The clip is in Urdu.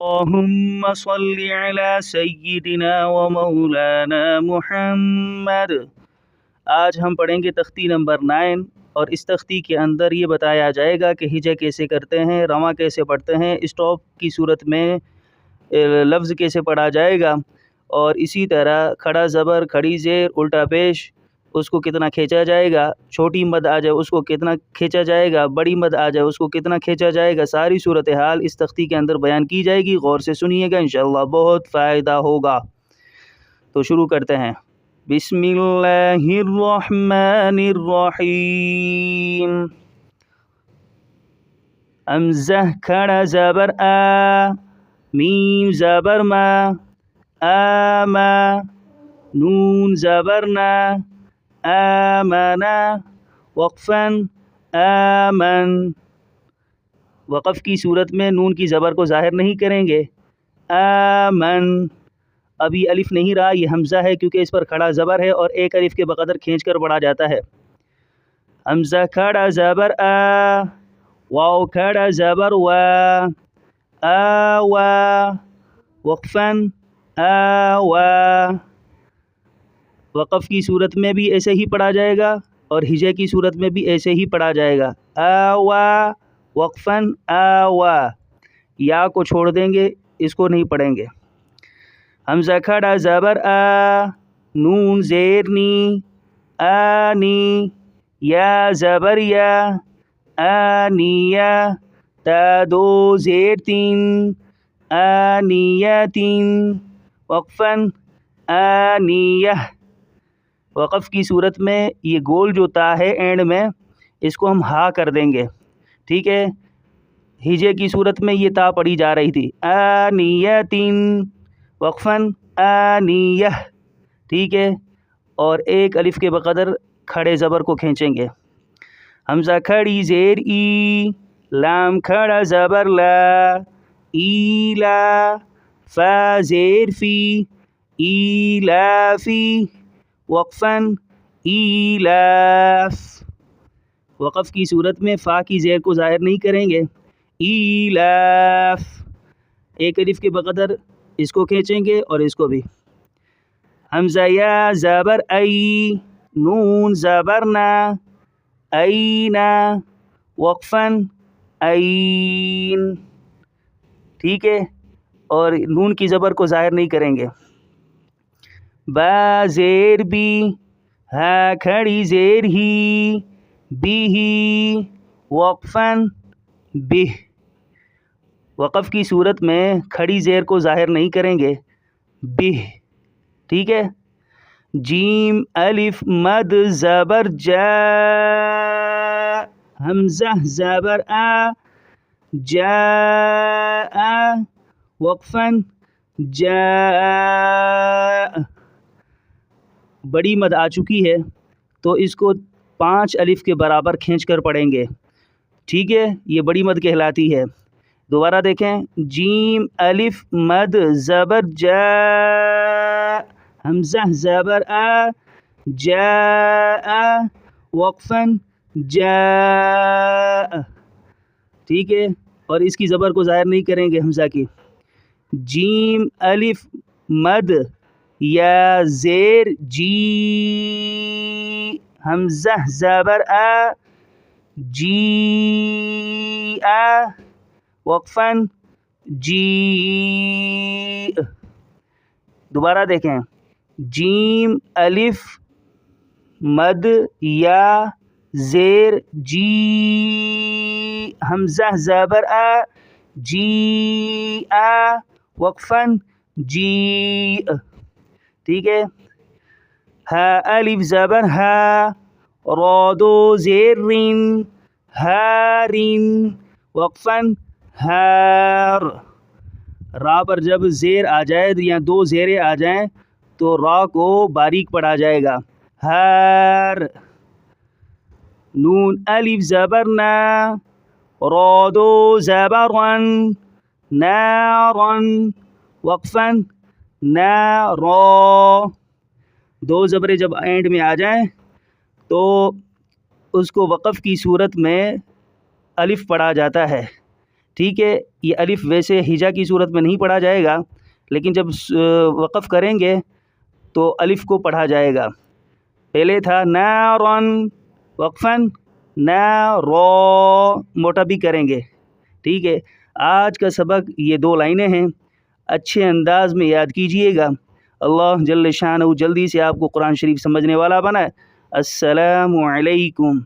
اللهم صل على سیدنا و مولانا محمد۔ آج ہم پڑھیں گے تختی نمبر 9 اور اس تختی کے اندر یہ بتایا جائے گا کہ ہجے کیسے کرتے ہیں، رواں کیسے پڑھتے ہیں، اسٹاپ کی صورت میں لفظ کیسے پڑھا جائے گا، اور اسی طرح کھڑا زبر، کھڑی زیر، الٹا پیش اس کو کتنا کھینچا جائے گا، چھوٹی مد آ جائے اس کو کتنا کھینچا جائے گا، بڑی مد آ جائے اس کو کتنا کھینچا جائے گا، ساری صورتحال اس تختی کے اندر بیان کی جائے گی۔ غور سے سنیے گا، انشاءاللہ بہت فائدہ ہوگا۔ تو شروع کرتے ہیں۔ بسم اللہ الرحمن الرحیم۔ حمزہ کھڑا زبر آ، میم زبر ما، آما، نون زبر نا، آمنا، وقفاً آمن۔ وقف کی صورت میں نون کی زبر کو ظاہر نہیں کریں گے، آمن۔ اب یہ الف نہیں رہا، یہ حمزہ ہے کیونکہ اس پر کھڑا زبر ہے اور ایک الف کے بقدر کھینچ کر پڑھا جاتا ہے۔ حمزہ کھڑا زبر آ، واو کھڑا زبر وا، آوا، وقفاً آوا۔ وقف کی صورت میں بھی ایسے ہی پڑھا جائے گا اور ہجے کی صورت میں بھی ایسے ہی پڑھا جائے گا، آوا، وقفاً آوا۔ یا کو چھوڑ دیں گے، اس کو نہیں پڑھیں گے۔ حمزہ کھڑا زبر آ، نون زیر نی، آنی، یا زبر یا، آنیہ، تا دو زیر تین، آنیتین، وقفاً آنیہ۔ وقف کی صورت میں یہ گول جو تا ہے اینڈ میں، اس کو ہم ہا کر دیں گے، ٹھیک ہے۔ ہجے کی صورت میں یہ تا پڑھی جا رہی تھی، آنیتین، وقفاً آنیہ، ٹھیک ہے۔ اور ایک الف کے بقدر کھڑے زبر کو کھینچیں گے۔ حمزہ کھڑی زیر ای، لام کھڑا زبر لا، ایلا، فا زیر فی، ایلافی، وقفاً ایلاف۔ وقف کی صورت میں فا کی زیر کو ظاہر نہیں کریں گے، ایلاف۔ ایک الف کے بقدر اس کو کھینچیں گے اور اس کو بھی۔ حمزہ یا زبر ای، نون زبر نا، اینا، وقفاً این، ٹھیک ہے، اور نون کی زبر کو ظاہر نہیں کریں گے۔ با زیر بی، ہا کھڑی زیر ہی، بھی، وقفاً بہ۔ وقف کی صورت میں کھڑی زیر کو ظاہر نہیں کریں گے، بہ، ٹھیک ہے۔ جیم الف مد زبر جا، حمزہ زبر آ، جا، وقفاً جا۔ بڑی مد آ چکی ہے تو اس کو 5 الف کے برابر کھینچ کر پڑھیں گے، ٹھیک ہے، یہ بڑی مد کہلاتی ہے۔ دوبارہ دیکھیں، جیم الف مد زبر جا، حمزہ زبر آ، جا، وقفاً جا، ٹھیک ہے، اور اس کی زبر کو ظاہر نہیں کریں گے حمزہ کی۔ جیم الف مد یا زیر جی، حمزہ زبر آ، جی، وقفاً جی۔ دوبارہ دیکھیں، جیم الف مد یا زیر جی، حمزہ زبر آ، جی، وقفاً جی، ٹھیک ہے۔ ہا الف زبر ہا، را دو زیر رن، ہارن، وقفاً ہار۔ را پر جب زیر آ جائے یا 2 زیریں آ جائیں تو را کو باریک پڑھا جائے گا، ہار۔ نون الف زبر نا، را دو زبر رن، نارن، وقفاً نارا۔ 2 زبریں جب اینڈ میں آ جائیں تو اس کو وقف کی صورت میں الف پڑھا جاتا ہے، ٹھیک ہے، یہ الف ویسے ہجا کی صورت میں نہیں پڑھا جائے گا، لیکن جب وقف کریں گے تو الف کو پڑھا جائے گا۔ پہلے تھا نارن وقفاً، نارو موٹا بھی کریں گے۔ ٹھیک ہے، آج کا سبق یہ 2 لائنیں ہیں، اچھے انداز میں یاد کیجئے گا۔ اللہ جل شانہ جلدی سے آپ کو قرآن شریف سمجھنے والا بنائے۔ السلام علیکم۔